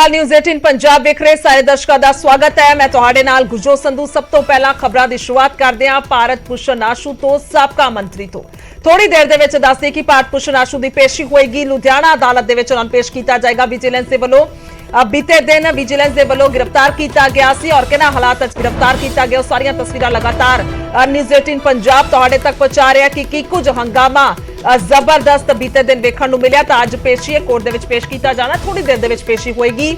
अकाल न्यूज़ 18 पंजाब देख रहे सारे दर्शकों का स्वागत है। मैं तुहाडे नाल गुरजोत संधू। सब तो पहला खबरां दी शुरुआत करदे हां भारत भूषण आशू तो साबका मंत्री तो। थोड़ी देर दे विच दसदे कि भारत भूषण आशू दी पेशी होएगी। लुधियाना अदालत दे विच उन्हां पेश कीता जाएगा। विजिलेंस दे वल्लों बीते दिन विजिलेंस दे वल्लों गिरफ्तार किया गया सी और किन्हां हालात विच गिरफ्तार किया गया सारियां तस्वीरां लगातार न्यूज़ 18 पंजाब तुहाडे तक पहुंचा रहा है कि कुछ हंगामा जबरदस्त बीते दिन वेखण नूं मिलिया। तां अज पेशी है, कोर्ट दे विच पेश किया जाना। थोड़ी देर दे विच पेशी होएगी।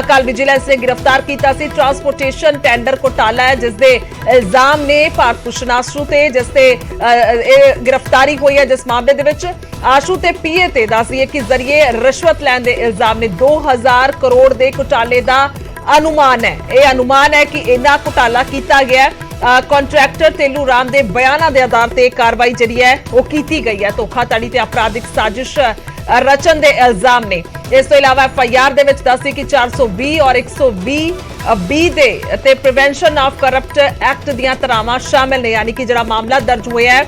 कल विजिलेंस ने गिरफ्तार किया सी ट्रांसपोर्टेशन टेंडर घोटाला है जिसके इल्जाम ने भारत भूषण आशू ते जिसते गिरफ्तारी हुई है। जिस मामले दे विच आशू ते पीए ते दस्सिए कि जरिए रिश्वत लैण दे इल्जाम ने 2000 करोड़ के घोटाले का अनुमान है। यह अनुमान है कि इन्ना घोटाला किया गया है। कॉन्ट्रैक्टर तेलू राम के बयानों के आधार पर कार्रवाई जी है वो की गई है। धोखाधड़ी ते आपराधिक साजिश रचन के इल्जाम ने। इस तो इलावा FIR दे विच दस्सी कि 420 और 120 दे प्रिवेंशन ऑफ करप्ट एक्ट दियां धरावां शामिल ने। यानी कि जिहड़ा मामला दर्ज होया है,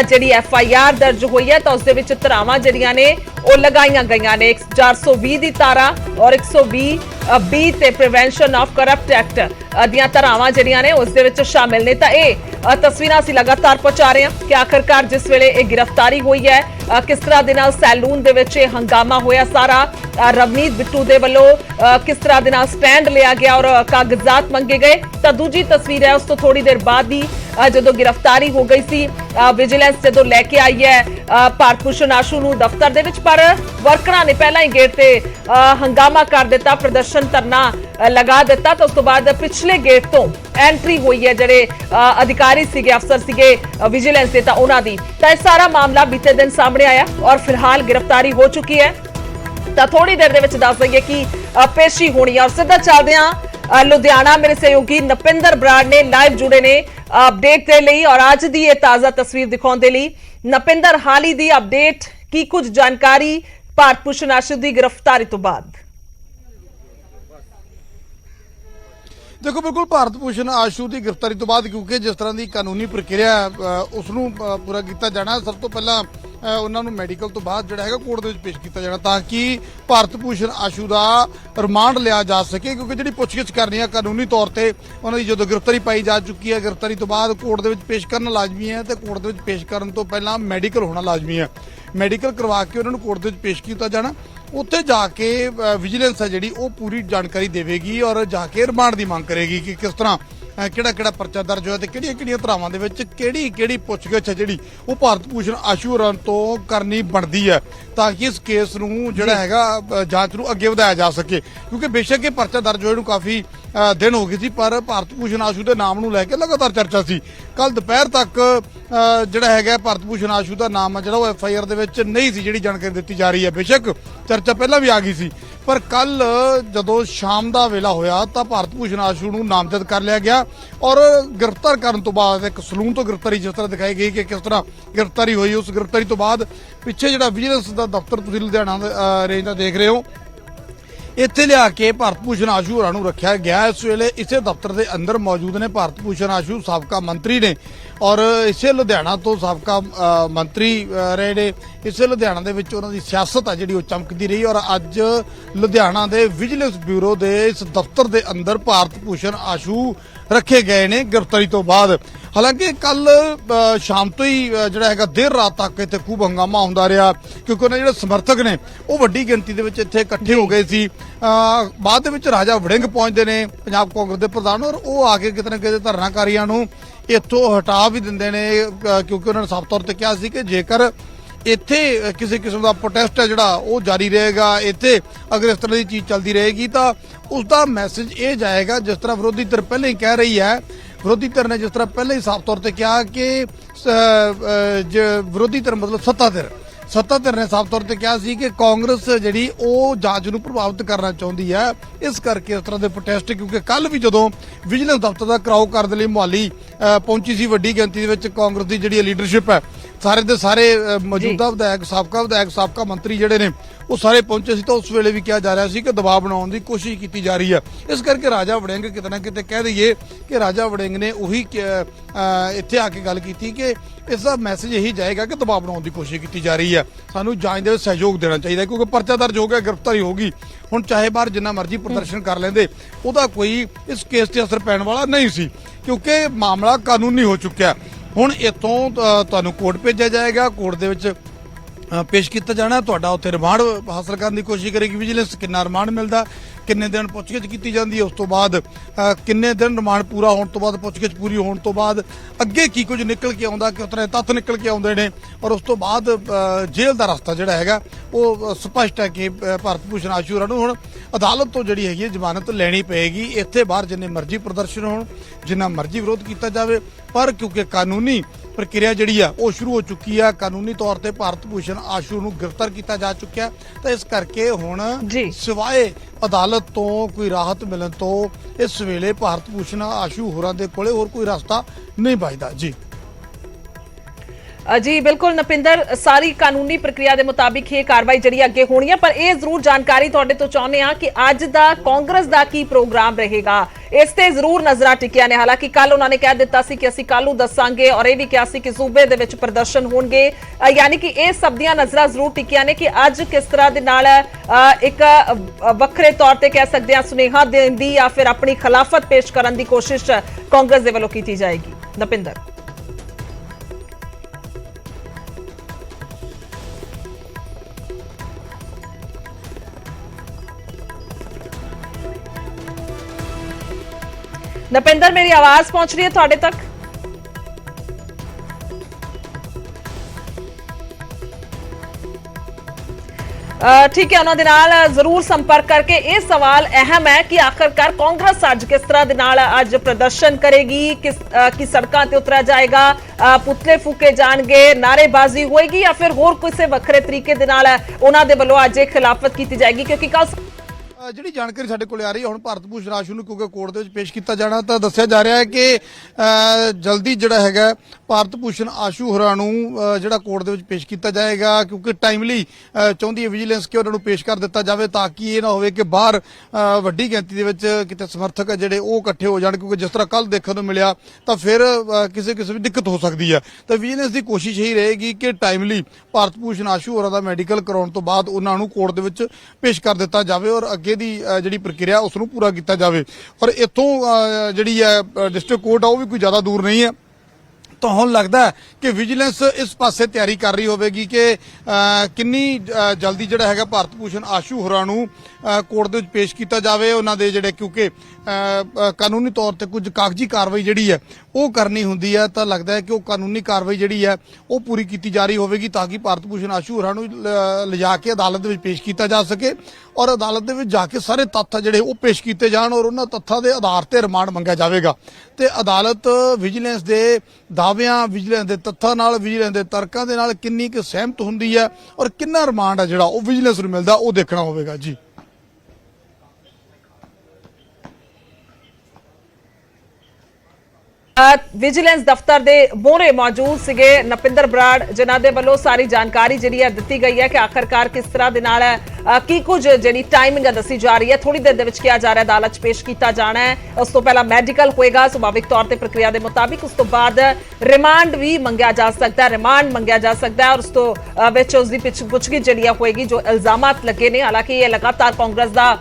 जिहड़ी FIR दर्ज हुई है तो उसदे विच धरावां जिहड़ियां ने वो लगाईयां गईयां ने। 420 दी धारा और 120 ते प्रिवेंशन ऑफ करप्ट एक्ट दियां धरावां जिहड़ियां ने उसदे विच शामिल ने। तां इह तस्वीरां असीं लगातार पहुंचा रहे हैं कि आखिरकार जिस वेले इह गिरफ्तारी हुई है किस तरह दे नाल सैलून दे विच हंगामा होया सारा। रवनीत बिट्टू दे वल्लों किस तरह दे नाल स्टैंड लिया गया और कागजात मंगे गए। तां दूजी तस्वीर है उस तो थोड़ी देर बाद ही जो गिरफ्तारी हो गई सी विजिलेंस जो लैके आई है भारत भूषण आशू नूं दफ्तर दे विच, पर वर्करां ने पहला ही गेट ते हंगामा कर दिता, प्रदर्शन धरना लगा दिता। तो उस तो बाद पिछले गेट तो एंट्री हुई है जिहड़े अधिकारी सीगे अफसर सीगे विजिलेंस दे, तां उन्हां दी। तां इह सारा मामला बीते दिन सामने आया और फिलहाल गिरफ्तारी हो चुकी है। तां थोड़ी देर दे विच दस दईए कि पेशी होनी है और सीधा चलदे हां लुधियाना। मेरे सहयोगी नपिंदर बराड़ ने लाइव जुड़े ने अपडेट के लिए और आज दी ये ताज़ा तस्वीर दिखाने के लिए। नपिंदर, हाल ही दी अपडेट की कुछ जानकारी भारत भूषण आशू की गिरफ्तारी तो बाद। देखो बिल्कुल भारत भूषण आशू की गिरफ्तारी तो बाद क्योंकि जिस तरह की कानूनी प्रक्रिया उसनूं पूरा किया जाना, सब तो पहला उन्होंने मैडिकल तो बाद जोड़ा है कोर्ट के पेश किया जाना ताकि भारत भूषण आशू का रिमांड लिया जा सके। क्योंकि जी पुछगिछ करनी है कानूनी तौर पर उन्होंने जो गिरफ्तारी पाई जा चुकी है, गिरफ्तारी तो बाद कोर्ट के पेश करना लाजमी है तो कोर्ट के पेश करने तो पहला मैडिकल होना लाजमी है। मैडिकल करवा के उन्होंने कोर्ट के पेश किया जाना, उत्थे जाके विजिलेंस है जी पूरी जानकारी देगी और जाके रिमांड की मांग करेगी कि किस तरह किहड़ा परचा दर्ज होया ते किहड़ियां धरावां दे विच किहड़ी पुछगिछ है जिहड़ी वो भारत भूषण आशू होरां तो करनी बनदी है ताकि इस केस नूं जिहड़ा हैगा जांच नूं अगे वधाया जा सके। क्योंकि बेशक ये परचा दर्ज होए नूं काफ़ी दिन हो गए सी, पर भारत भूषण आशू के नाम नूं लैके लगातार चर्चा सी। कल दोपहर तक जिहड़ा हैगा भारत भूषण आशू का नाम है जिहड़ा FIR दे विच नहीं सी जिहड़ी जानकारी दित्ती जा रही है। बेशक चर्चा पहला भी आ गई सी, पर कल जदों शाम का वेला होया तां भारत भूषण आशू नूं नामजद कर लिया गया और गिरफ्तार करने तो बाद एक सलून तो गिरफ्तारी जिस तरह दिखाई गई कि किस तरह गिरफ्तारी हुई, उस गिरफ्तारी तो बाद पिछे जिहड़ा विजिलेंस का दफ्तर तुसीं लुधियाना रेंज का देख रहे हो इत्थे लिया के भारत भूषण आशू होरां नूं रखिया गया। इस वेले इसे दफ्तर के अंदर मौजूद ने भारत भूषण आशू साबका मंत्री ने और इसे लुधियाना तो साबका मंत्री रहे ने। इसे लुधियाना दे विच उन्हां दी सियासत है जिहड़ी वो चमकदी रही और अज लुधियाना दे विजिलेंस ब्यूरो दे इस दफ्तर के अंदर भारत भूषण आशू रखे गए ने गिरफ्तारी तो बाद। हालांकि कल शाम तो ही जिहड़ा हैगा देर रात तक इत्थे खूब हंगामा हुंदा रहा क्योंकि उन्हां जिहड़े समर्थक ने वो वड्डी गिनती दे विच इत्थे इकट्ठे हो गए सी। बाद दे विच राजा वड़िंग पहुंचदे ने पंजाब कांग्रेस के प्रधान और वो आके किते ना किते धरनाकारियों नूं इत्थों हटा भी दिंदे ने क्योंकि उन्होंने साफ तौर पर कहा सी कि जेकर इत्थे किसी किस्म का प्रोटेस्ट है जिहड़ा वो जारी रहेगा, इत्थे अगर इस तरह की चीज़ चलती रहेगी तो उसका मैसेज ये जाएगा जिस तरह विरोधी धिर पहले ही कह रही है। विरोधी धिर ने जिस तरह पहले ही साफ तौर पर कहा कि विरोधी धिर मतलब सत्ता धिर ने साफ तौर पर कहा सी कि कांग्रेस जिहड़ी वो जांच नूं प्रभावित करना चाहुंदी है, इस करके इस तरह के प्रोटेस्ट। क्योंकि कल भी जदों विजिलेंस दफ्तर का घिराव करने लई मोहाली पहुंची सी वड्डी गिनती दे विच कांग्रेस की जिहड़ी लीडरशिप है ਸਾਰੇ ਦੇ ਸਾਰੇ ਮੌਜੂਦਾ ਵਿਧਾਇਕ ਸਾਬਕਾ ਮੰਤਰੀ ਜਿਹੜੇ ਨੇ ਉਹ ਸਾਰੇ ਪਹੁੰਚੇ ਸੀ। ਤਾਂ ਉਸ ਵੇਲੇ ਵੀ ਕਿਹਾ ਜਾ ਰਿਹਾ ਸੀ ਕਿ ਦਬਾਅ ਬਣਾਉਣ ਦੀ ਕੋਸ਼ਿਸ਼ ਕੀਤੀ ਜਾ ਰਹੀ ਹੈ। ਇਸ ਕਰਕੇ ਰਾਜਾ ਵੜਿੰਗ ਕਿਤੇ ਨਾ ਕਿਤੇ ਕਹਿ ਦਈਏ ਕਿ ਰਾਜਾ ਵੜਿੰਗ ਨੇ ਉਹੀ ਇੱਥੇ ਆ ਕੇ ਗੱਲ ਕੀਤੀ ਕਿ ਇਸ ਦਾ ਮੈਸੇਜ ਇਹੀ ਜਾਏਗਾ ਕਿ ਦਬਾਅ ਬਣਾਉਣ ਦੀ ਕੋਸ਼ਿਸ਼ ਕੀਤੀ ਜਾ ਰਹੀ ਹੈ, ਸਾਨੂੰ ਜਾਂਚ ਦੇ ਵਿੱਚ ਸਹਿਯੋਗ ਦੇਣਾ ਚਾਹੀਦਾ ਕਿਉਂਕਿ ਪਰਚਾ ਦਰਜ ਹੋ ਗਿਆ, ਗ੍ਰਿਫਤਾਰੀ ਹੋਗੀ। ਹੁਣ ਚਾਹੇ ਬਾਹਰ ਜਿੰਨਾ ਮਰਜ਼ੀ ਪ੍ਰਦਰਸ਼ਨ ਕਰ ਲੈਂਦੇ ਉਹਦਾ ਕੋਈ ਇਸ ਕੇਸ ਤੇ ਅਸਰ ਪੈਣ ਵਾਲਾ ਨਹੀਂ ਸੀ ਕਿਉਂਕਿ ਮਾਮਲਾ ਕਾਨੂੰਨੀ ਹੋ ਚੁੱਕਿਆ। ਹੁਣ ਇੱਥੋਂ ਤੁਹਾਨੂੰ ਕੋਰਟ ਭੇਜਿਆ ਜਾਏਗਾ, ਕੋਰਟ ਦੇ ਵਿੱਚ ਪੇਸ਼ ਕੀਤਾ ਜਾਣਾ, ਤੁਹਾਡਾ ਉੱਥੇ ਰਿਮਾਂਡ ਹਾਸਲ ਕਰਨ ਦੀ ਕੋਸ਼ਿਸ਼ ਕਰੇਗੀ ਵਿਜੀਲੈਂਸ। ਕਿੰਨਾ ਰਿਮਾਂਡ ਮਿਲਦਾ, ਕਿੰਨੇ ਦਿਨ ਪੁੱਛਗਿੱਛ ਕੀਤੀ ਜਾਂਦੀ ਹੈ, ਉਸ ਤੋਂ ਬਾਅਦ ਕਿੰਨੇ ਦਿਨ ਰਿਮਾਂਡ ਪੂਰਾ ਹੋਣ ਤੋਂ ਬਾਅਦ ਪੁੱਛਗਿੱਛ ਪੂਰੀ ਹੋਣ ਤੋਂ ਬਾਅਦ ਅੱਗੇ ਕੀ ਕੁਝ ਨਿਕਲ ਕੇ ਆਉਂਦਾ, ਕਿਸ ਤਰ੍ਹਾਂ ਤੱਥ ਨਿਕਲ ਕੇ ਆਉਂਦੇ ਨੇ ਔਰ ਉਸ ਤੋਂ ਬਾਅਦ ਜੇਲ੍ਹ ਦਾ ਰਸਤਾ ਜਿਹੜਾ ਹੈਗਾ ਉਹ ਸਪਸ਼ਟ ਹੈ ਕਿ ਭਾਰਤ ਭੂਸ਼ਣ ਆਸ਼ੂ ਹੋਰਾਂ ਨੂੰ ਹੁਣ ਅਦਾਲਤ ਤੋਂ ਜਿਹੜੀ ਹੈਗੀ ਜ਼ਮਾਨਤ ਲੈਣੀ ਪਏਗੀ। ਇੱਥੇ ਬਾਹਰ ਜਿੰਨੇ ਮਰਜ਼ੀ ਪ੍ਰਦਰਸ਼ਨ ਹੋਣ, ਜਿੰਨਾ ਮਰਜ਼ੀ ਵਿਰੋਧ ਕੀਤਾ ਜਾਵੇ, ਪਰ ਕਿਉਂਕਿ ਕਾਨੂੰਨੀ ਪ੍ਰਕਿਰਿਆ ਜਿਹੜੀ ਆ ਉਹ ਸ਼ੁਰੂ ਹੋ ਚੁੱਕੀ ਆ, ਕਾਨੂੰਨੀ ਤੌਰ ਤੇ ਭਾਰਤ ਭੂਸ਼ਣ ਆਸ਼ੂ ਨੂੰ ਗ੍ਰਿਫਤਾਰ ਕੀਤਾ ਜਾ ਚੁੱਕਿਆ। ਤਾਂ ਇਸ ਕਰਕੇ ਹੁਣ ਸਿਵਾਏ ਅਦਾਲਤ ਤੋਂ ਕੋਈ ਰਾਹਤ ਮਿਲਣ ਤੋਂ ਇਸ ਵੇਲੇ ਭਾਰਤ ਭੂਸ਼ਣ ਆਸ਼ੂ ਹੋਰਾਂ ਦੇ ਕੋਲੇ ਹੋਰ ਕੋਈ ਰਸਤਾ ਨਹੀਂ ਬਚਦਾ। ਜੀ ਬਿਲਕੁਲ ਨਪਿੰਦਰ, ਸਾਰੀ ਕਾਨੂੰਨੀ ਪ੍ਰਕਿਰਿਆ ਦੇ ਮੁਤਾਬਿਕ ਇਹ ਕਾਰਵਾਈ ਜਿਹੜੀ ਅੱਗੇ ਹੋਣੀ ਹੈ, ਪਰ ਇਹ ਜ਼ਰੂਰ ਜਾਣਕਾਰੀ ਤੁਹਾਡੇ ਤੋਂ ਚਾਹੁੰਦੇ ਆ ਕਿ ਅੱਜ ਦਾ ਕਾਂਗਰਸ ਦਾ ਕੀ ਪ੍ਰੋਗਰਾਮ ਰਹੇਗਾ। ਇਸ ਤੇ ਜ਼ਰੂਰ ਨਜ਼ਰਾਂ ਟਿਕੀਆਂ ਨੇ। ਹਾਲਾਂਕਿ ਕੱਲ ਉਹਨਾਂ ਨੇ ਕਹਿ ਦਿੱਤਾ ਸੀ ਕਿ ਅਸੀਂ ਕੱਲ ਨੂੰ ਦੱਸਾਂਗੇ ਔਰ ਇਹ ਵੀ ਕਿਹਾ ਸੀ ਕਿ ਸੂਬੇ ਦੇ ਵਿੱਚ ਪ੍ਰਦਰਸ਼ਨ ਹੋਣਗੇ, ਯਾਨੀ ਕਿ ਇਹ ਸਭ ਦੀਆਂ ਨਜ਼ਰਾਂ ਜ਼ਰੂਰ ਟਿਕੀਆਂ ਨੇ ਕਿ ਅੱਜ ਕਿਸ ਤਰ੍ਹਾਂ ਦੇ ਨਾਲ ਇੱਕ ਵੱਖਰੇ ਤੌਰ ਤੇ ਕਹਿ ਸਕਦੇ ਹਾਂ ਸੁਨੇਹਾ ਦੇਣ ਦੀ ਜਾਂ ਫਿਰ ਆਪਣੀ ਖਿਲਾਫਤ ਪੇਸ਼ ਕਰਨ ਦੀ ਕੋਸ਼ਿਸ਼ ਕਾਂਗਰਸ ਦੇ ਵੱਲੋਂ ਕੀਤੀ ਜਾਏਗੀ। ਨਪਿੰਦਰ, ਨਪਿੰਦਰ ਮੇਰੀ ਆਵਾਜ਼ ਪਹੁੰਚ ਰਹੀ ਹੈ ਤੁਹਾਡੇ ਤੱਕ? ਠੀਕ ਹੈ, ਉਹਨਾਂ ਦੇ ਨਾਲ ਜ਼ਰੂਰ ਸੰਪਰਕ ਕਰਕੇ। ਇਹ ਸਵਾਲ ਅਹਿਮ ਹੈ ਕਿ ਆਖਰਕਾਰ ਕਾਂਗਰਸ ਅੱਜ ਕਿਸ ਤਰ੍ਹਾਂ ਦੇ ਨਾਲ ਅੱਜ ਪ੍ਰਦਰਸ਼ਨ ਕਰੇਗੀ, ਕਿ ਸੜਕਾਂ ਤੇ ਉਤਰਿਆ ਜਾਏਗਾ, ਪੁਤਲੇ ਫੂਕੇ ਜਾਣਗੇ, ਨਾਅਰੇਬਾਜ਼ੀ ਹੋਏਗੀ ਜਾਂ ਫਿਰ ਹੋਰ ਕਿਸੇ ਵੱਖਰੇ ਤਰੀਕੇ ਦੇ ਨਾਲ ਉਹਨਾਂ ਦੇ ਵੱਲੋਂ ਅੱਜ ਇਹ ਖਿਲਾਫਤ ਕੀਤੀ ਜਾਏਗੀ। ਕਿਉਂਕਿ ਕੱਲ ਜਿਹੜੀ ਜਾਣਕਾਰੀ ਸਾਡੇ ਕੋਲ ਆ ਰਹੀ ਹੈ ਹੁਣ ਭਾਰਤ ਭੂਸ਼ਣ ਆਸ਼ੂ ਨੂੰ ਕਿਉਂਕਿ ਕੋਰਟ ਦੇ ਵਿੱਚ ਪੇਸ਼ ਕੀਤਾ ਜਾਣਾ, ਤਾਂ ਦੱਸਿਆ ਜਾ ਰਿਹਾ ਹੈ ਕਿ ਜਲਦੀ ਜਿਹੜਾ ਹੈਗਾ ਭਾਰਤ ਭੂਸ਼ਣ ਆਸ਼ੂ ਹੋਰਾਂ ਨੂੰ ਜਿਹੜਾ ਕੋਰਟ ਦੇ ਵਿੱਚ ਪੇਸ਼ ਕੀਤਾ ਜਾਏਗਾ ਕਿਉਂਕਿ ਟਾਈਮਲੀ ਚਾਹੁੰਦੀ ਹੈ ਵਿਜੀਲੈਂਸ ਕਿ ਉਹਨਾਂ ਨੂੰ ਪੇਸ਼ ਕਰ ਦਿੱਤਾ ਜਾਵੇ ਤਾਂ ਕਿ ਇਹ ਨਾ ਹੋਵੇ ਕਿ ਬਾਹਰ ਵੱਡੀ ਗਿਣਤੀ ਦੇ ਵਿੱਚ ਕਿਤੇ ਸਮਰਥਕ ਜਿਹੜੇ ਉਹ ਇਕੱਠੇ ਹੋ ਜਾਣ ਕਿਉਂਕਿ ਜਿਸ ਤਰ੍ਹਾਂ ਕੱਲ ਦੇਖਣ ਨੂੰ ਮਿਲਿਆ ਤਾਂ ਫਿਰ ਕਿਸੇ ਵੀ ਦਿੱਕਤ ਹੋ ਸਕਦੀ ਹੈ। ਤਾਂ ਵਿਜੀਲੈਂਸ ਦੀ ਕੋਸ਼ਿਸ਼ ਇਹੀ ਰਹੇਗੀ ਕਿ ਟਾਈਮਲੀ ਭਾਰਤ ਭੂਸ਼ਣ ਆਸ਼ੂ ਹੋਰਾਂ ਦਾ ਮੈਡੀਕਲ ਕਰਾਉਣ ਤੋਂ ਬਾਅਦ ਉਹਨਾਂ ਨੂੰ ਕੋਰਟ ਦੇ ਵਿੱਚ ਪੇਸ਼ ਕਰ ਦਿੱਤਾ ਜਾਵੇ ਔਰ ਅੱਗੇ ਦੀ ਜਿਹੜੀ ਪ੍ਰਕਿਰਿਆ ਉਸ ਨੂੰ ਪੂਰਾ ਕੀਤਾ ਜਾਵੇ। ਔਰ ਇੱਥੋਂ ਜਿਹੜੀ ਹੈ ਡਿਸਟ੍ਰਿਕਟ ਕੋਰਟ ਆ ਉਹ ਵੀ ਕੋਈ ਜ਼ਿਆਦਾ ਦੂਰ ਨਹੀਂ ਹੈ। ਤਾਂ ਹੁਣ ਲੱਗਦਾ ਹੈ ਕਿ ਵਿਜੀਲੈਂਸ ਇਸ ਪਾਸੇ ਤਿਆਰੀ ਕਰ ਰਹੀ ਹੋਵੇਗੀ ਕਿ ਕਿੰਨੀ ਜਲਦੀ ਜਿਹੜਾ ਹੈਗਾ ਭਾਰਤ ਭੂਸ਼ਣ ਆਸ਼ੂ ਹੋਰਾਂ ਨੂੰ ਕੋਰਟ ਦੇ ਵਿੱਚ ਪੇਸ਼ ਕੀਤਾ ਜਾਵੇ। ਉਹਨਾਂ ਦੇ ਜਿਹੜੇ ਕਿਉਂਕਿ ਕਾਨੂੰਨੀ ਤੌਰ ਤੇ ਕੁਝ ਕਾਗਜ਼ੀ ਕਾਰਵਾਈ ਜਿਹੜੀ ਹੈ ਉਹ ਕਰਨੀ ਹੁੰਦੀ ਹੈ ਤਾਂ ਲੱਗਦਾ ਹੈ ਕਿ ਉਹ ਕਾਨੂੰਨੀ ਕਾਰਵਾਈ ਜਿਹੜੀ ਹੈ ਉਹ ਪੂਰੀ ਕੀਤੀ ਜਾ ਰਹੀ ਹੋਵੇਗੀ ਤਾਂ ਕਿ ਭਾਰਤ ਭੂਸ਼ਣ ਆਸ਼ੂ ਹੋਰਾਂ ਨੂੰ ਲਿਜਾ ਕੇ ਅਦਾਲਤ ਦੇ ਵਿੱਚ ਪੇਸ਼ ਕੀਤਾ ਜਾ ਸਕੇ ਔਰ ਅਦਾਲਤ ਦੇ ਵਿੱਚ ਜਾ ਕੇ ਸਾਰੇ ਤੱਥ ਜਿਹੜੇ ਉਹ ਪੇਸ਼ ਕੀਤੇ ਜਾਣ ਔਰ ਉਹਨਾਂ ਤੱਥਾਂ ਦੇ ਆਧਾਰ ਤੇ ਰਿਮਾਂਡ ਮੰਗਿਆ ਜਾਵੇਗਾ। ਤੇ ਅਦਾਲਤ ਵਿਜੀਲੈਂਸ ਦੇ ਦਾਅਵਿਆਂ, ਵਿਜੀਲੈਂਸ ਦੇ ਤੱਥਾਂ ਨਾਲ, ਵਿਜੀਲੈਂਸ ਦੇ ਤਰਕਾਂ ਦੇ ਨਾਲ ਕਿੰਨੀ ਕੁ ਸਹਿਮਤ ਹੁੰਦੀ ਹੈ ਔਰ ਕਿੰਨਾ ਰਿਮਾਂਡ ਹੈ ਜਿਹੜਾ ਉਹ ਵਿਜੀਲੈਂਸ ਨੂੰ ਮਿਲਦਾ ਉਹ ਦੇਖਣਾ ਹੋਵੇਗਾ। ਵਿਜੀਲੈਂਸ ਦਫ਼ਤਰ ਦੇ ਮੋਹਰੇ ਮੌਜੂਦ ਸੀਗੇ ਨਪਿੰਦਰ ਬਰਾੜ, ਜਿਨ੍ਹਾਂ ਦੇ ਵੱਲੋਂ ਸਾਰੀ ਜਾਣਕਾਰੀ ਜਿਹੜੀ ਹੈ ਦਿੱਤੀ ਗਈ ਹੈ ਕਿ ਆਖਰਕਾਰ ਕਿਸ ਤਰ੍ਹਾਂ ਦੇ ਨਾਲ ਕੀ ਕੁਝ ਜਿਹੜੀ ਟਾਈਮਿੰਗ ਦੱਸੀ ਜਾ ਰਹੀ ਹੈ। ਥੋੜੀ ਦੇਰ ਦੇ ਵਿੱਚ ਕਿਹਾ ਜਾ ਰਿਹਾ ਅਦਾਲਤ 'ਚ ਪੇਸ਼ ਕੀਤਾ ਜਾਣਾ ਹੈ, ਉਸ ਤੋਂ ਪਹਿਲਾਂ ਮੈਡੀਕਲ ਹੋਏਗਾ ਸੁਭਾਵਿਕ ਤੌਰ ਤੇ ਪ੍ਰਕਿਰਿਆ ਦੇ ਮੁਤਾਬਿਕ, ਉਸ ਤੋਂ ਬਾਅਦ ਰਿਮਾਂਡ ਵੀ ਮੰਗਿਆ ਜਾ ਸਕਦਾ ਹੈ, ਰਿਮਾਂਡ ਮੰਗਿਆ ਜਾ ਸਕਦਾ ਹੈ ਔਰ ਉਸ ਤੋਂ ਵਿੱਚ ਉਸ ਦੀ ਪੁੱਛਗਿੱਛ ਜਿਹੜੀ ਹੋਏਗੀ ਜੋ ਇਲਜ਼ਾਮਾਤ ਲੱਗੇ ਨੇ। ਹਾਲਾਂਕਿ ਇਹ ਲਗਾਤਾਰ ਕਾਂਗਰਸ ਦਾ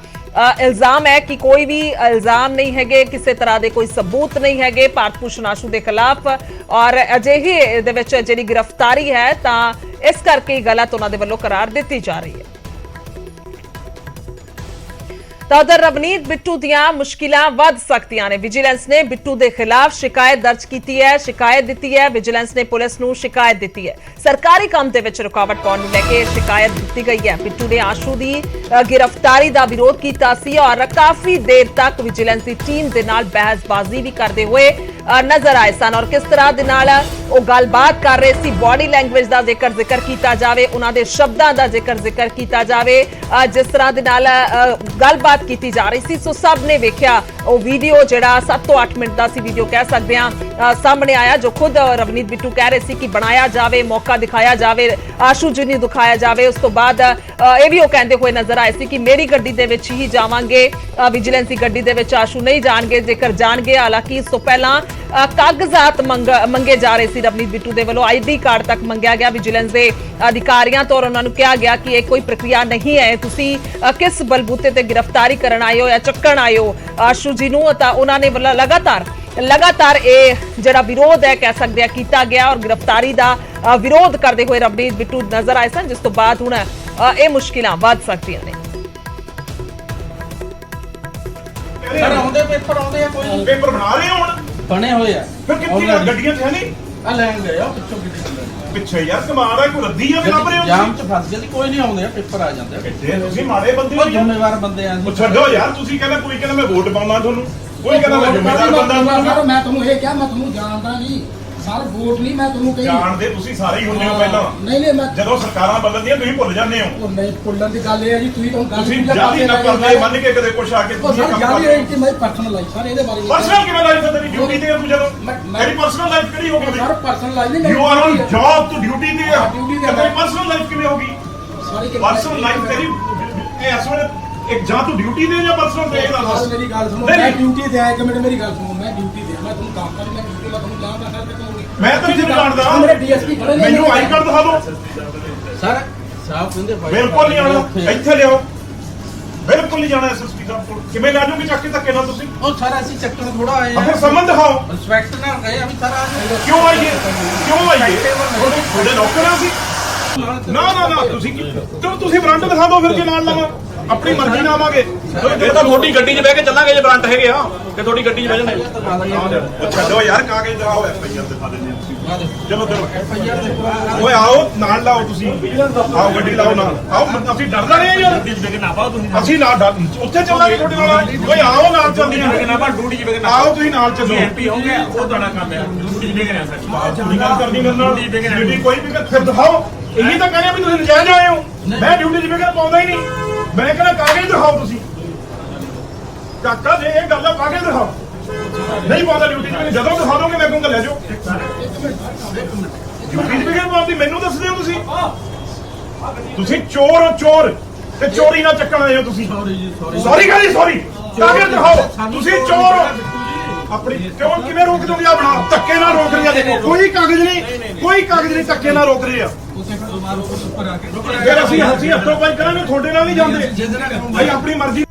ਇਲਜ਼ਾਮ ਹੈ ਕਿ ਕੋਈ ਵੀ ਇਲਜ਼ਾਮ ਨਹੀਂ ਹੈਗੇ, ਕਿਸੇ ਤਰ੍ਹਾਂ ਦੇ ਕੋਈ ਸਬੂਤ ਨਹੀਂ ਹੈਗੇ ਭਾਰਤ ਭੂਸ਼ਣ ਆਸ਼ੂ ਦੇ ਖਿਲਾਫ ਔਰ ਅਜਿਹੀ ਦੇ ਵਿੱਚ ਜਿਹੜੀ ਗ੍ਰਿਫਤਾਰੀ ਹੈ ਤਾਂ ਇਸ ਕਰਕੇ ਗਲਤ ਉਹਨਾਂ ਦੇ ਵੱਲੋਂ ਕਰਾਰ ਦਿੱਤੀ ਜਾ ਰਹੀ ਹੈ। ਤਾਂ ਉਧਰ ਰਵਨੀਤ ਬਿੱਟੂ ਦੀਆਂ ਮੁਸ਼ਕਿਲਾਂ ਵੱਧ ਸਕਦੀਆਂ ਨੇ। ਵਿਜੀਲੈਂਸ ਨੇ ਬਿੱਟੂ ਦੇ ਖਿਲਾਫ ਸ਼ਿਕਾਇਤ ਦਰਜ ਕੀਤੀ ਹੈ, ਸ਼ਿਕਾਇਤ ਦਿੱਤੀ ਹੈ। ਵਿਜੀਲੈਂਸ ਨੇ ਪੁਲਿਸ ਨੂੰ ਸ਼ਿਕਾਇਤ ਦਿੱਤੀ ਹੈ, ਸਰਕਾਰੀ ਕੰਮ ਦੇ ਵਿੱਚ ਰੁਕਾਵਟ ਪਾਉਣ ਨੂੰ ਲੈ ਕੇ ਸ਼ਿਕਾਇਤ ਦਿੱਤੀ ਗਈ ਹੈ। ਬਿੱਟੂ ਨੇ ਆਸ਼ੂ ਦੀ ਗ੍ਰਿਫਤਾਰੀ ਦਾ ਵਿਰੋਧ ਕੀਤਾ ਸੀ ਔਰ ਕਾਫੀ ਦੇਰ ਤੱਕ ਵਿਜੀਲੈਂਸ ਦੀ ਟੀਮ ਦੇ ਨਾਲ ਬਹਿਸਬਾਜ਼ੀ ਵੀ ਕਰਦੇ ਹੋਏ ਨਜ਼ਰ ਆਏ ਸਨ ਔਰ ਕਿਸ ਤਰ੍ਹਾਂ ਦੇ ਨਾਲ ਉਹ ਗੱਲਬਾਤ ਕਰ ਰਹੇ ਸੀ। ਬਾਡੀ ਲੈਂਗੁਏਜ ਦਾ ਜ਼ਿਕਰ ਕੀਤਾ ਜਾਵੇ, ਉਹਨਾਂ ਦੇ ਸ਼ਬਦਾਂ ਦਾ ਜ਼ਿਕਰ ਕੀਤਾ ਜਾਵੇ, ਜਿਸ ਤਰ੍ਹਾਂ ਦੇ ਨਾਲ ਗੱਲਬਾਤ ਕੀਤੀ ਜਾ ਰਹੀ ਸੀ। ਸੋ ਸਭ ਨੇ ਵੇਖਿਆ ਉਹ ਵੀਡੀਓ ਜਿਹੜਾ 7 ਤੋਂ 8 ਮਿੰਟ ਦਾ ਸੀ ਵੀਡੀਓ ਕਹਿ ਸਕਦੇ ਹਾਂ ਸਾਹਮਣੇ ਆਇਆ, ਜੋ ਖੁਦ ਰਵਨੀਤ ਬਿੱਟੂ ਕਹਿ ਰਹੇ ਸੀ ਕਿ ਬਣਾਇਆ ਜਾਵੇ, ਮੌਕਾ ਦਿਖਾਇਆ ਜਾਵੇ, ਆਸ਼ੂ ਜੀ ਨੂੰ ਦਿਖਾਇਆ ਜਾਵੇ। ਉਸ ਤੋਂ ਬਾਅਦ ਇਹ ਵੀ ਉਹ ਕਹਿੰਦੇ ਹੋਏ ਨਜ਼ਰ ਆਏ ਸੀ ਕਿ ਮੇਰੀ ਗੱਡੀ ਦੇ ਵਿੱਚ ਹੀ ਜਾਵਾਂਗੇ, ਵਿਜੀਲੈਂਸ ਦੀ ਗੱਡੀ ਦੇ ਵਿੱਚ ਆਸ਼ੂ ਨਹੀਂ ਜਾਣਗੇ, ਜੇਕਰ ਜਾਣਗੇ। ਹਾਲਾਂਕਿ ਇਸ ਤੋਂ ਪਹਿਲਾਂ ਕਾਗਜ਼ਾਤ ਮੰਗੇ ਜਾ ਰਹੇ ਸੀ ਰਵਨੀਤ ਬਿੱਟੂ ਦੇ ਵੱਲੋਂ, ਆਈਡੀ ਕਾਰਡ ਤੱਕ ਮੰਗਿਆ ਗਿਆ ਵਿਜੀਲੈਂਸ ਦੇ ਅਧਿਕਾਰੀਆਂ ਤੋਂ, ਔਰ ਉਹਨਾਂ ਨੂੰ ਕਿਹਾ ਗਿਆ ਕਿ ਇਹ ਕੋਈ ਪ੍ਰਕਿਰਿਆ ਨਹੀਂ ਹੈ, ਤੁਸੀਂ ਕਿਸ ਬਲਬੂਤੇ ਤੇ ਗ੍ਰਿਫਤਾਰੀ ਕਰਨ ਆਏ ਹੋ ਜਾਂ ਚੱਕਣ ਆਏ ਹੋ ਆਸ਼ੂ ਜੀ ਨੂੰ। ਤਾਂ ਉਹਨਾਂ ਨੇ ਲਗਾਤਾਰ ਇਹ ਜਿਹੜਾ ਵਿਰੋਧ ਹੈ ਕਹਿ ਸਕਦੇ ਆ ਕੀਤਾ ਗਿਆ, ਔਰ ਗ੍ਰਿਫਤਾਰੀ ਦਾ ਵਿਰੋਧ ਕਰਦੇ ਹੋਏ ਰਵਨੀਤ ਬਿੱਟੂ ਨਜ਼ਰ ਆਏ ਸਨ, ਜਿਸ ਤੋਂ ਬਾਅਦ ਹੁਣ ਇਹ ਮੁਸ਼ਕਿਲਾਂ ਵੱਧ ਸਕਦੀਆਂ ਨੇ। ਸਰ ਆਉਂਦੇ ਪੇਪਰ ਆਉਂਦੇ ਆ, ਕੋਈ ਪੇਪਰ ਬਣਾ ਰਹੇ ਹੋ ਹੁਣ? ਬਣੇ ਹੋਏ ਆ। ਫਿਰ ਕਿੱਥੇ ਆ? ਗੱਡੀਆਂ 'ਚ ਹੈ ਨਹੀਂ? ਆ ਲੈਣ ਗਏ ਆ ਪਿੱਛੋਂ ਕਿਤੇ ਪਿੱਛੇ ਯਾਰ ਕਮਾਲ ਆ, ਕੋਈ ਰੱਦੀ ਆ ਵੀ ਲੱਭ ਰਹੇ ਹੋ ਜਾਮ ਚ ਫਸ ਗਏ ਸੀ, ਕੋਈ ਨਹੀਂ ਆਉਂਦੇ ਆ, ਪੇਪਰ ਆ ਜਾਂਦੇ ਆ। ਕਿੱਥੇ ਤੁਸੀਂ ਮਾੜੇ ਬੰਦੇ ਹੋ ਉਹ ਯਾਰ। ਜ਼ਿੰਮੇਵਾਰ ਬੰਦੇ ਆ ਉਹ ਜੀ। ਛੱਡੋ ਯਾਰ, ਤੁਸੀਂ ਕਹਿੰਦਾ ਕੋਈ ਕਹਿੰਦਾ ਮੈਂ ਵੋਟ ਪਾਉਣਾ ਤੁਹਾਨੂੰ, ਕੋਈ ਕਹਿੰਦਾ ਮੈਂ ਜ਼ਿੰਮੇਵਾਰ ਬੰਦਾ ਹਾਂ। ਮੈਂ ਤੁਹਾਨੂੰ ਇਹ ਕਿਹਾ, ਮੈਂ ਤੁਹਾਨੂੰ ਜਾਣਦਾ ਨਹੀਂ ਸਰ, ਵੋਟ ਨਹੀਂ ਮੈਂ ਤੁਹਾਨੂੰ ਕਹੀ। ਜਾਣਦੇ ਤੁਸੀਂ ਸਾਰੇ ਹੀ ਹੁੰਦੇ ਹੋ ਪਹਿਲਾਂ। ਨਹੀਂ ਮੈਂ ਜਦੋਂ ਸਰਕਾਰਾਂ ਬਦਲਦੀਆਂ ਤੁਸੀਂ ਭੁੱਲ ਜਾਂਦੇ ਹੋ। ਉਹ ਨਹੀਂ ਭੁੱਲਣ ਦੀ ਗੱਲ ਇਹ ਹੈ ਜੀ, ਤੁਸੀਂ ਤੁਹਾਨੂੰ ਗੱਲ ਤੁਸੀਂ ਜਾਤੀ ਨਾ ਕਰਦੇ ਮੰਨ ਕੇ ਕਦੇ ਕੁਛ ਆ ਕੇ ਉਹ ਤੁਸੀਂ ਸਰ ਕੰਮ ਗੱਲ ਇਹ ਕਰਦੇ ਹੈ ਕਿ ਮੈਂ ਪਰਸਨਲ ਲਾਈਫ ਸਰ ਇਹਦੇ ਬਾਰੇ ਪਰਸਨਲ ਕਿਵੇਂ ਲਾਈਫ ਹੈ ਤੇਰੀ? ਡਿਊਟੀ ਤੇ ਆ ਤੂੰ ਜਦੋਂ। ਮੈਂ- ਤੇਰੀ ਪਰਸਨਲ ਲਾਈਫ ਕਿਹੜੀ ਹੋ ਗਈ? ਸਰ ਪਰਸਨਲ ਲਾਈਫ ਨਹੀਂ ਯੂ ਆਰ ਔਨ ਜੌਬ, ਤੂੰ ਡਿਊਟੀ ਤੇ ਆ। ਡਿਊਟੀ ਤੇ ਆ। ਤੇਰੀ ਪਰਸਨਲ ਲਾਈਫ ਕਿਵੇਂ ਹੋਗੀ? ਸਾਰੀ ਪਰਸਨਲ ਲਾਈਫ ਤੇਰੀ ਇਹ ਇਸ ਵੇਲੇ ਇੱਕ ਜਾਂ ਤੂੰ ਡਿਊਟੀ ਤੇ ਜਾਂ ਪਰਸਨਲ ਤੇ ਇਹਦਾ ਦੱਸ। ਮੇਰੀ ਗੱਲ ਸੁਣੋ, ਨਹੀਂ, ਮੈਂ ਨਹੀਂ। ਡਿਊਟੀ ਤੇ ਆਇਆ, ਇੱਕ ਮਿੰਟ ਮੇਰੀ ਗੱਲ ਸੁਣੋ, ਮੈਂ ਡਿਊਟੀ ਤੇ ਆ, ਮੈਂ ਤੁਹਾਨੂੰ ਕੰਮ ਕਰ, ਮੈਂ ਡਿਊਟੀ, ਮੈਂ ਤੁਹਾਨੂੰ ਜਾਣਦਾ ਸਰ, ਮੈਂ ਤਾਂ ਨਹੀਂ ਜਾਣਦਾ। ਮੇਰੇ ਡੀਐਸਪੀ ਖੜੇ ਨੇ, ਮੈਨੂੰ ਆਈ ਕਾਰਡ ਦਿਖਾ ਦਿਓ। ਸਰ ਸਾਹਿਬ ਕਹਿੰਦੇ ਬਿਲਕੁਲ ਨਹੀਂ ਆਉਣਾ, ਇੱਥੇ ਲਿਆਓ। ਬਿਲਕੁਲ ਨਹੀਂ ਜਾਣਾ ਐਸਐਸਪੀ ਸਾਹਿਬ ਕੋਲ। ਕਿਵੇਂ ਲੈ ਜਾਓਗੇ ਚੱਕ ਕੇ ਧੱਕੇ ਨਾਲ ਤੁਸੀਂ? ਉਹ ਸਰ ਅਸੀਂ ਚੱਕਣ ਥੋੜਾ ਆਏ ਆ। ਫਿਰ ਸਮਨ ਦਿਖਾਓ। ਇੰਸਪੈਕਟਰ ਨਾਲ ਗਏ ਆ ਵੀ ਸਰ ਆ ਜਾਓ। ਕਿਉਂ ਆਈਏ? ਕਿਉਂ ਆਈਏ? ਤੁਹਾਡੇ ਨੌਕਰ ਆ ਅਸੀਂ? ਨਾ ਤੁਸੀਂ ਵਾਰੰਟ ਦਿਖਾ ਦਿਓ, ਫਿਰ ਜੇ ਨਾਲ ਲਾਵਾਂ ਆਪਣੀ ਮਰਜ਼ੀ ਨਾਲ ਆਵਾਂਗੇ। ਇਹ ਤਾਂ ਤੁਹਾਡੀ ਗੱਡੀ 'ਚ ਬਹਿ ਕੇ ਚੱਲਾਂਗੇ ਜੇ ਵਾਰੰਟ ਹੈਗੇ ਆ ਤੇ ਤੁਹਾਡੀ ਗੱਡੀ 'ਚ ਬਹਿ ਜਾਣੇ। ਉਹ ਛੱਡੋ ਯਾਰ, ਕਾਗਜ਼ ਦਿਖਾਓ, ਐਫਆਈਆਰ ਦਿਖਾ ਦਿੰਦੇ ਹਾਂ ਤੁਸੀਂ। ਚਲੋ ਓਏ ਆਓ ਨਾਲ ਲਾਓ, ਤੁਸੀਂ ਆਓ ਗੱਡੀ ਲਾਓ ਨਾਲ। ਆਓ ਅਸੀਂ ਡਰਦਾ ਨਹੀਂ ਯਾਰ, ਅਸੀਂ ਨਾ ਡਰ ਉੱਥੇ ਚੱਲਾਂਗੇ ਤੁਹਾਡੇ ਨਾਲ। ਓਏ ਆਓ ਨਾਲ ਚੱਲਦੇ ਹਾਂ। ਆਓ ਤੁਸੀਂ ਨਾਲ ਚੱਲੋ। ਉਹ ਤੁਹਾਡਾ ਕੰਮ ਹੈ ਡਿਊਟੀ ਦੇ ਕੇ ਜਿਹੜੀ ਗੱਲ ਕਰਨੀ ਮੇਰੇ ਨਾਲ ਡਿਊਟੀ ਕੋਈ ਵੀ ਫਿਰ ਦਿਖਾਓ। ਇਹੀ ਤਾਂ ਕਹਿੰਦੇ ਵੀ ਤੁਸੀਂ ਨਜਾਇਜ਼ ਆਏ ਹੋ। ਮੈਂ ਡਿਊਟੀ ਜਿਵੇਂ ਕਰ ਪਾਉਂਦਾ ਹੀ ਨਹੀਂ। ਮੈਂ ਕਹਿੰਦਾ ਕਾਗਜ਼ ਦਿਖਾਓ ਤੁਸੀਂ। ਕਾਕਾ ਜੇ ਇਹ ਗੱਲ ਆ, ਕਾਗਜ਼ ਦਿਖਾਓ। ਨਹੀਂ ਪਾਉਂਦਾ ਡਿਊਟੀ ਜਿਵੇਂ, ਜਦੋਂ ਦਿਖਾ ਦੋਗੇ ਮੈਂ ਕਹੂੰਗਾ ਲੈ ਜਾਓ। ਡਿਊਟੀ ਜਿਵੇਂ ਕਰ ਪਾਉਂਦੀ ਮੈਨੂੰ ਦੱਸਦੇ ਹੋ ਤੁਸੀਂ। ਤੁਸੀਂ ਚੋਰ ਹੋ, ਚੋਰ, ਤੇ ਚੋਰੀ ਨਾਲ ਚੱਕਣ ਆਏ ਹੋ ਤੁਸੀਂ। ਸੌਰੀ ਕਾਹਦੀ ਸੌਰੀ? ਕਾਗਜ਼ ਦਿਖਾਓ। ਤੁਸੀਂ ਚੋਰ ਹੋ। ਆਪਣੀ ਕਿਉਂ ਕਿਵੇਂ ਰੋਕ ਦੋਗੇ? ਆਪਣਾ ਧੱਕੇ ਨਾਲ ਰੋਕ ਰਹੇ ਆ। ਦੇਖੋ ਕੋਈ ਕਾਗਜ਼ ਨਹੀਂ, ਕੋਈ ਕਾਗਜ਼ ਨਹੀਂ, ਧੱਕੇ ਨਾਲ ਰੋਕ ਰਹੇ ਆ। ਫਿਰ ਅਸੀਂ ਹੱਥੋਂ ਪਾਈ ਕਰਾਂਗੇ, ਤੁਹਾਡੇ ਨਾਲ ਨਹੀਂ ਜਾਂਦੇ। ਭਾਈ ਆਪਣੀ ਮਰਜ਼ੀ